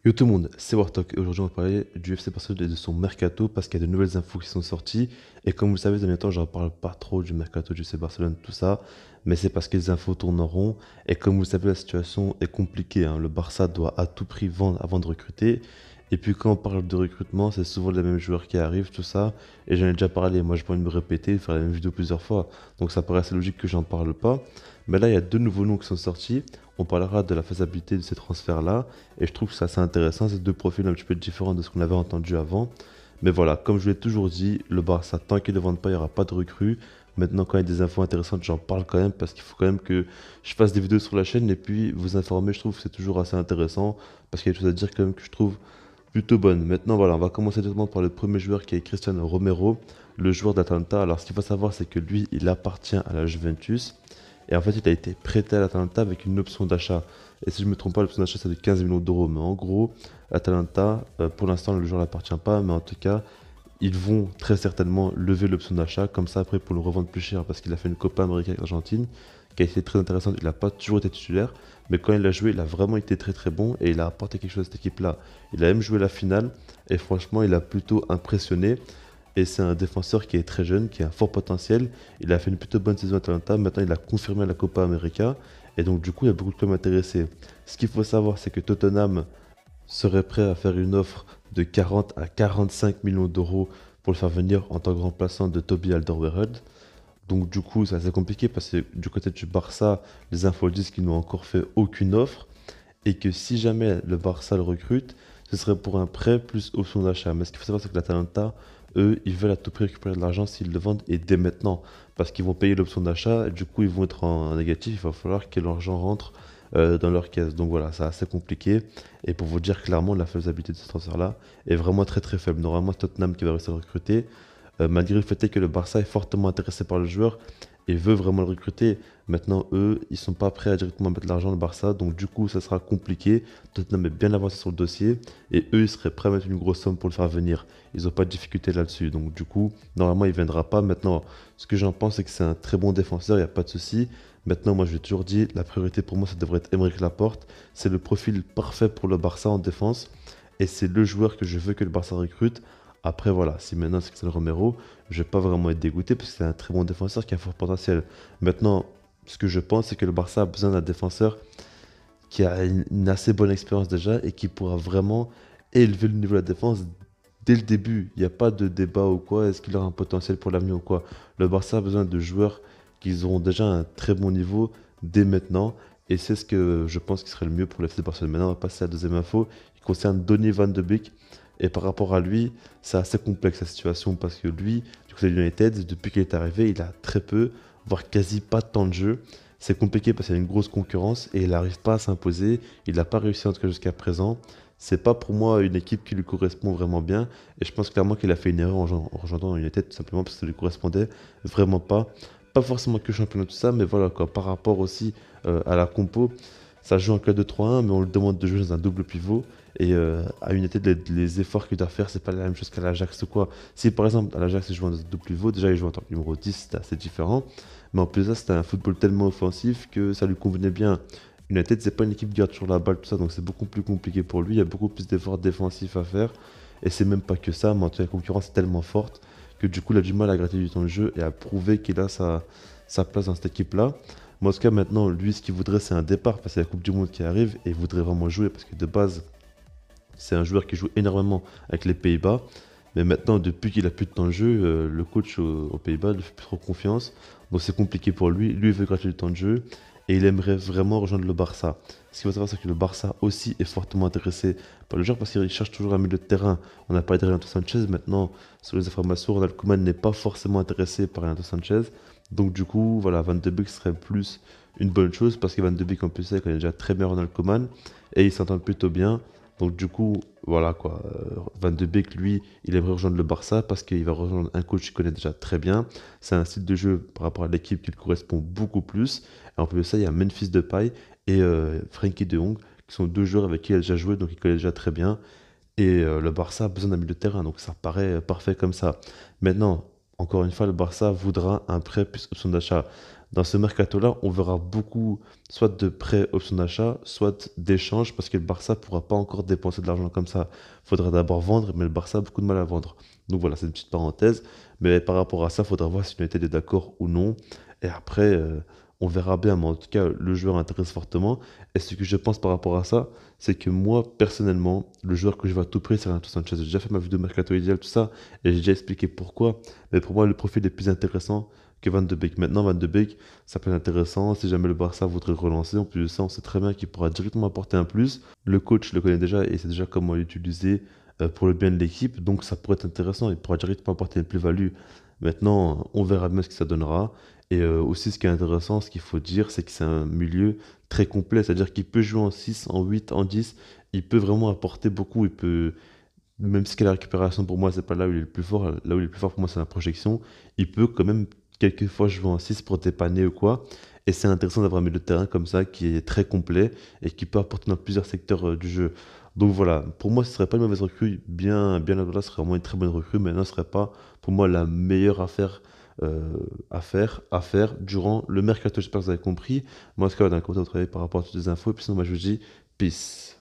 Yo tout le monde, c'est Wartok et aujourd'hui on va parler du FC Barcelone et de son mercato parce qu'il y a de nouvelles infos qui sont sorties et comme vous le savez, ces derniers temps, j'en parle pas trop du mercato du FC Barcelone, tout ça, mais c'est parce que les infos tournent en rond et comme vous le savez, la situation est compliquée, hein. Le Barça doit à tout prix vendre avant de recruter et puis quand on parle de recrutement, c'est souvent les mêmes joueurs qui arrivent, tout ça, et j'en ai déjà parlé, moi je pas envie de me répéter, de faire la même vidéo plusieurs fois, donc ça paraît assez logique que j'en parle pas, mais là il y a deux nouveaux noms qui sont sortis, on parlera de la faisabilité de ces transferts-là. Et je trouve que c'est assez intéressant, c'est deux profils un petit peu différents de ce qu'on avait entendu avant. Mais voilà, comme je vous l'ai toujours dit, le Barça, tant qu'ils ne vendent pas, il n'y aura pas de recrues. Maintenant, quand il y a des infos intéressantes, j'en parle quand même parce qu'il faut quand même que je fasse des vidéos sur la chaîne et puis vous informer. Je trouve que c'est toujours assez intéressant parce qu'il y a des choses à dire quand même que je trouve plutôt bonnes. Maintenant, voilà, on va commencer directement par le premier joueur qui est Cristiano Romero, le joueur d'Atalanta. Alors, ce qu'il faut savoir, c'est que lui, il appartient à la Juventus. Et en fait, il a été prêté à l'Atalanta avec une option d'achat. Et si je ne me trompe pas, l'option d'achat c'est de 15 millions d'euros. Mais en gros, Atalanta, pour l'instant, le joueur n'appartient pas. Mais en tout cas, ils vont très certainement lever l'option d'achat. Comme ça, après, pour le revendre plus cher. Parce qu'il a fait une Copa América avec l'Argentine, qui a été très intéressante. Il n'a pas toujours été titulaire. Mais quand il a joué, il a vraiment été très très bon. Et il a apporté quelque chose à cette équipe-là. Il a même joué la finale. Et franchement, il a plutôt impressionné. Et c'est un défenseur qui est très jeune, qui a un fort potentiel. Il a fait une plutôt bonne saison à Atalanta. Maintenant, il a confirmé à la Copa América. Et donc, du coup, il y a beaucoup de clubs intéressés. Ce qu'il faut savoir, c'est que Tottenham serait prêt à faire une offre de 40 à 45 millions d'euros pour le faire venir en tant que remplaçant de Toby Alderweireld. Donc, du coup, c'est assez compliqué parce que du côté du Barça, les infos disent qu'ils n'ont encore fait aucune offre et que si jamais le Barça le recrute, ce serait pour un prêt plus option d'achat. Mais ce qu'il faut savoir, c'est que l'Atalanta, eux, ils veulent à tout prix récupérer de l'argent s'ils le vendent et dès maintenant. Parce qu'ils vont payer l'option d'achat, et du coup, ils vont être en négatif. Il va falloir que l'argent rentre dans leur caisse. Donc voilà, c'est assez compliqué. Et pour vous dire clairement, la faisabilité de ce transfert-là est vraiment très très faible. Normalement, c'est Tottenham qui va réussir à le recruter. Malgré le fait que le Barça est fortement intéressé par le joueur et veut vraiment le recruter. Maintenant, eux, ils sont pas prêts à directement mettre de l'argent le Barça, donc du coup, ça sera compliqué. Tottenham est bien avancé sur le dossier et eux, ils seraient prêts à mettre une grosse somme pour le faire venir. Ils n'ont pas de difficulté là-dessus, donc du coup, normalement, il viendra pas. Maintenant, ce que j'en pense, c'est que c'est un très bon défenseur, il n'y a pas de souci. Maintenant, moi, je l'ai toujours dit, la priorité pour moi, ça devrait être Aymeric Laporte. C'est le profil parfait pour le Barça en défense et c'est le joueur que je veux que le Barça recrute. Après, voilà, si maintenant c'est Cristiano Romero, je vais pas vraiment être dégoûté parce que c'est un très bon défenseur qui a un fort potentiel. Maintenant, ce que je pense, c'est que le Barça a besoin d'un défenseur qui a une assez bonne expérience déjà et qui pourra vraiment élever le niveau de la défense dès le début. Il n'y a pas de débat ou quoi, est-ce qu'il aura un potentiel pour l'avenir ou quoi. Le Barça a besoin de joueurs qui auront déjà un très bon niveau dès maintenant. Et c'est ce que je pense qui serait le mieux pour le FC Barcelone. Maintenant, on va passer à la deuxième info qui concerne Donny van de Beek. Et par rapport à lui, c'est assez complexe la situation parce que lui, du côté de United, depuis qu'il est arrivé, il a très peu, voire quasi pas de temps de jeu. C'est compliqué parce qu'il y a une grosse concurrence et il n'arrive pas à s'imposer. Il n'a pas réussi en tout cas jusqu'à présent. C'est pas pour moi une équipe qui lui correspond vraiment bien. Et je pense clairement qu'il a fait une erreur en rejoignant United tout simplement parce que ça lui correspondait vraiment pas. Pas forcément que championnat tout ça, mais voilà quoi. Par rapport aussi à la compo, ça joue en 4-2-3-1, mais on le demande de jouer dans un double pivot. Et à United, les efforts qu'il doit faire, c'est pas la même chose qu'à l'Ajax ou quoi. Si par exemple à l'Ajax il joue dans un double pivot, déjà il joue en tant que numéro 10, c'était assez différent. Mais en plus de ça, c'était un football tellement offensif que ça lui convenait bien. United, c'est pas une équipe qui garde toujours la balle, tout ça, donc c'est beaucoup plus compliqué pour lui. Il y a beaucoup plus d'efforts défensifs à faire. Et c'est même pas que ça, mais en tout cas, la concurrence est tellement forte que du coup, il a du mal à gratter du temps de jeu et à prouver qu'il a sa place dans cette équipe-là. Moi, en tout cas, maintenant, lui, ce qu'il voudrait, c'est un départ parce que c'est la Coupe du Monde qui arrive et il voudrait vraiment jouer parce que de base, c'est un joueur qui joue énormément avec les Pays-Bas. Mais maintenant, depuis qu'il a plus de temps de jeu, le coach aux Pays-Bas ne fait plus trop confiance. Donc c'est compliqué pour lui. Lui, il veut gratter du temps de jeu et il aimerait vraiment rejoindre le Barça. Ce qu'il faut savoir, c'est que le Barça aussi est fortement intéressé par le joueur parce qu'il cherche toujours un milieu de terrain. On a parlé de Renato Sanchez. Maintenant, sur les informations, Ronald Koeman n'est pas forcément intéressé par Renato Sanchez. Donc du coup, voilà, Van de Beek serait plus une bonne chose parce que Van de Beek, en plus, il connaît déjà très bien Ronald Koeman et ils s'entendent plutôt bien. Donc du coup, voilà quoi. Van de Beek, lui, il aimerait rejoindre le Barça parce qu'il va rejoindre un coach qu'il connaît déjà très bien. C'est un style de jeu par rapport à l'équipe qui lui correspond beaucoup plus. Et en plus de ça, il y a Memphis Depay et Frenkie de Jong qui sont deux joueurs avec qui il a déjà joué, donc il connaît déjà très bien. Et le Barça a besoin d'un milieu de terrain, donc ça paraît parfait comme ça. Maintenant, encore une fois, le Barça voudra un prêt plus option d'achat. Dans ce mercato-là, on verra beaucoup soit de prêts options d'achat, soit d'échanges, parce que le Barça ne pourra pas encore dépenser de l'argent comme ça. Il faudra d'abord vendre, mais le Barça a beaucoup de mal à vendre. Donc voilà, c'est une petite parenthèse. Mais par rapport à ça, il faudra voir si United est d'accord ou non. Et après, on verra bien. Mais en tout cas, le joueur intéresse fortement. Et ce que je pense par rapport à ça, c'est que moi, personnellement, le joueur que je veux à tout prix, c'est Renato Sanchez. J'ai déjà fait ma vidéo mercato idéal, tout ça, et j'ai déjà expliqué pourquoi. Mais pour moi, le profil est plus intéressant que Van de Beek. Maintenant, Van de Beek, ça peut être intéressant. Si jamais le Barça voudrait le relancer, en plus de ça, on sait très bien qu'il pourra directement apporter un plus. Le coach le connaît déjà et sait déjà comment l'utiliser pour le bien de l'équipe. Donc ça pourrait être intéressant. Il pourra directement apporter une plus-value. Maintenant, on verra bien ce que ça donnera. Et aussi, ce qui est intéressant, ce qu'il faut dire, c'est que c'est un milieu très complet. C'est-à-dire qu'il peut jouer en 6, en 8, en 10. Il peut vraiment apporter beaucoup. Il peut, même si la récupération pour moi, c'est pas là où il est le plus fort. Là où il est le plus fort pour moi, c'est la projection. Il peut quand même quelquefois jouer en 6 pour dépanner ou quoi. Et c'est intéressant d'avoir un milieu de terrain comme ça qui est très complet et qui peut apporter dans plusieurs secteurs du jeu. Donc voilà, pour moi, ce serait pas une mauvaise recrue. Bien là, ce serait vraiment une très bonne recrue. Maintenant, ce serait pas pour moi la meilleure affaire à faire durant le mercato. J'espère que vous avez compris. Moi, en tout cas, dans le commentaire, vous travaillez par rapport à toutes les infos. Et puis sinon, moi, je vous dis peace.